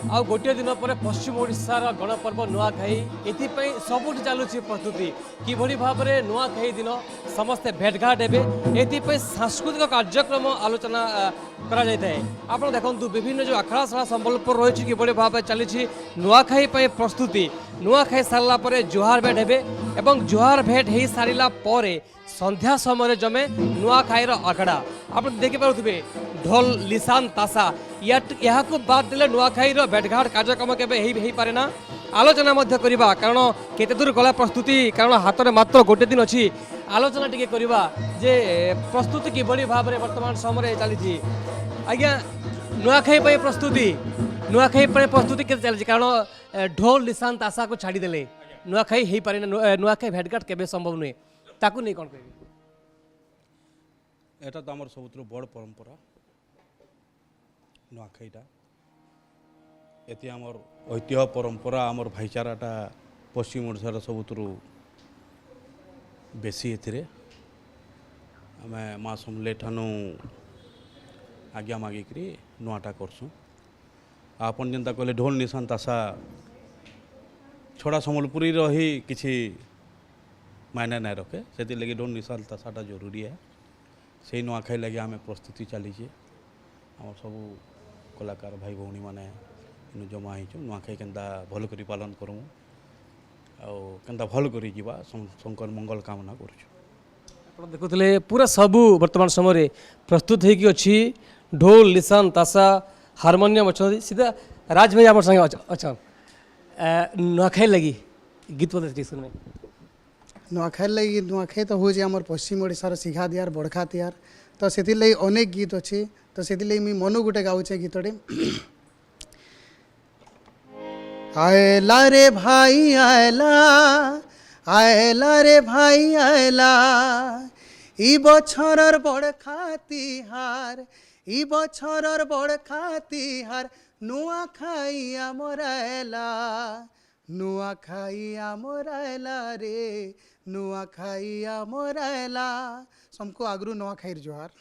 आ गोटे दिन पर पश्चिम ओडिशार गणपर्व नुआखाई एथिपाई सबुठ चलुची प्रस्तुति किभली भाव में नुआखाई दिन समस्ते भेटघाट हेबे एथिपाई सांस्कृतिक कार्यक्रम आलोचना करा जाए। आप देखु विभिन्न जो आखड़ा शाला संबलपुर रही किभली भाव चली नुआखाई प्रस्तुति नुआखाई सारा पर जुहार भेट हेबे एवं जुहार भेट हो सारा पर संध्या समय जमे नुआखाईर आखड़ा आप देखिपे ढोल लिसान तासा या बाद देले नुआखाईर भेटघाट कार्यक्रम के पारे ना आलोचना करवा कारण केते दूर गला प्रस्तुति कारण हाथ में मात्र गोटे दिन अच्छी आलोचना टिके करवा जे प्रस्तुति किभली भाव में वर्तमान समय चली आज्ञा नुआखाई नुआखाई प्रस्तुति के चली कारण ढोल लिसान तासा को छाड़ीदे नुआखाई हो पारे ना नुआखाई भेटघाट केबे संभव नुहे ताकू नहीं कौन कह एटा तो आमर सबुठ बड़ परंपरा नुआखाईटा एति आमर ऐतिह्य परंपरा आमर भाईचाराटा पश्चिम ओडिशार सबुठ बेसी एथिरे आमे माँ समले ठानु आज्ञा मागिकी नुआटा करसुँ आपन जेनता कहले ढोल निशान तासा छड़ा संबलपुरी रही किसी मायने ना रखे से लगे ढोल निशान तासाटा जरूरी है से नुआखाई लगे आम प्रस्तुति चली आम सब कलाकार भाई भौणी मैंने इन जमा हो नुआखाई केन्ता भल कर पालन करूँ आंता भल कर शंकर मंगल कामना कर देखुले पूरा सबू वर्तमान समय प्रस्तुत होगी ढोल लिसान तासा हारमोनियम अच्छा सीधा राज भाई आम संगे अच्छा नुआखाई लगी गीत बोलते सुनने नुआखाई लगी नुआखाई तो हूँ आम पश्चिम ओडिशार सिघा दियार बड़खा तियार तो से अनेक गीत अच्छी तो से मुझे मनु गोटे गाँचे गीतटे आयला रे भाई आयला आयला रे भाई आयला ई बछरर बड़खा तिहार ई बछरर बड़खा तिहार नुआखाई आमर आयला नुआखाई आमर आयला रे नुआखाई आमर आयला समको आगरू नुआखाईर जोहार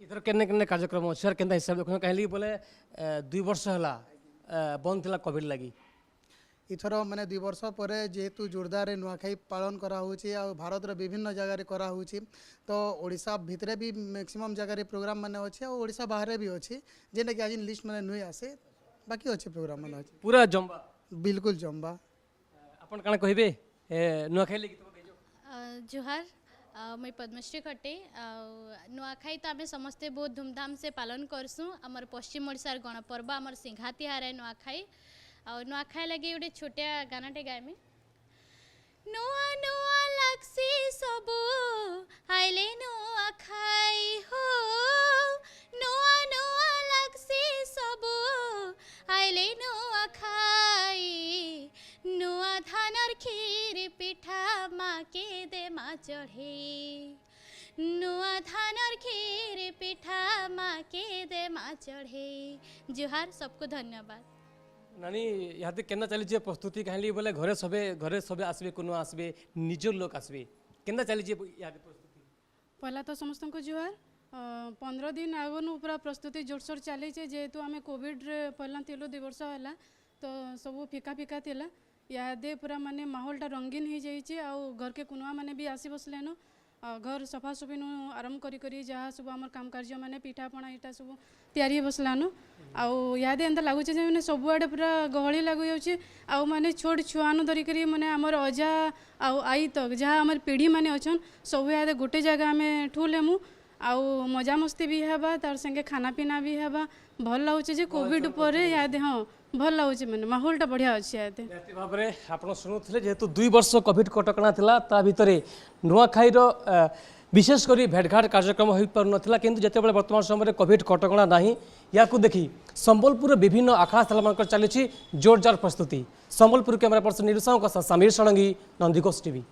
इधर केने केने कार्यक्रम अच्छे के हिसाब देखो कहली बोले 2 वर्ष है बंद थी कोविड लगी इथर माने 2 वर्ष पर जेहेतु जोरदार नुआखाई पालन करा होची आ भारत रो विभिन्न जगह करा होची तो ओडिशा भितरे भी मैक्सिमम जगह प्रोग्राम माने अच्छे और ओडिशा बाहर भी अच्छे जेने कि आज लिस्ट माने नुई आसे बाकी अच्छे प्रोग्राम माने अच्छे पूरा जम्बा बिल्कुल जम्बा अपन काना कहबे नुआखाई लगी जुहार मैं पद्मश्री खटे नुआखाई तो आम समस्ते बहुत धूमधाम से पालन करसूँ आमर पश्चिम ओडिशार गणपर्व आमर सिंघा तिहार है नुआखाई और नुआखाई लगे गोटे छोटिया गानाटे गायमी नुआ नुआ लगसी सबू आइले नुआखाई हो नुआ नुआ लगसी सबू आइले नुआखाई नुआ धानर खीर पिठा माँ के दे माँ चढ़े नुआ धानर खीर पिठा माँ के दे माँ चढ़े जुहार सबको धन्यवाद नानी यहाँ केना चली प्रस्तुति कहली बोले घरे सबे आसबे कोनो आसबे निज लोक आसबे केना चली यहाँ प्रस्तुति पहला तो समस्त को जुहार पंद्रह दिन आगनु पूरा प्रस्तुति जोरसोर चली जेहेतु आम कोविड पहला थिलु 2 वर्ष है तो सब फिका फिका थिला यादे पूरा माने माहौलटा रंगीन हो जाइए घर के कुनुआ मैंने भी आसी बसलेन घर सफासफी नु आरंभ करी जहाँ सब आम काम कार्य मैंने पिठापणा यहाँ सब तैयारी बसलानु आदे एंता लगुचे मैंने सबुआड़े पूरा गहली लगुचे आने छोट छुआनु धरिक मैंने आमर अजा आई तक जहाँ आम पीढ़ी मैंने अच्छन सब यादे गोटे जगह आम ठूलेमु आउ मजा मस्ती भी हेबा तार संगे खाना पीना भी हेबा भल लगुचे जे कोविड पर यादे हाँ भल लगुचे मैंने माहौलटा बढ़िया अच्छे यादे निहाती भाव में आप शुणुते जेहेतु 2 वर्ष कोविड कटकणा था ता भितर नुआखाईर विशेषकर भेटघाट कार्यक्रम हो पार नाला किंतु जितेबाला बर्तमान समय कोविड कटकणा ना या देखी संबलपुर विभिन्न आखड़ा स्थल मान चली जोरदार प्रस्तुति। Sambalpur camera person Nirusha Samir Shadangi, Nandighosh TV.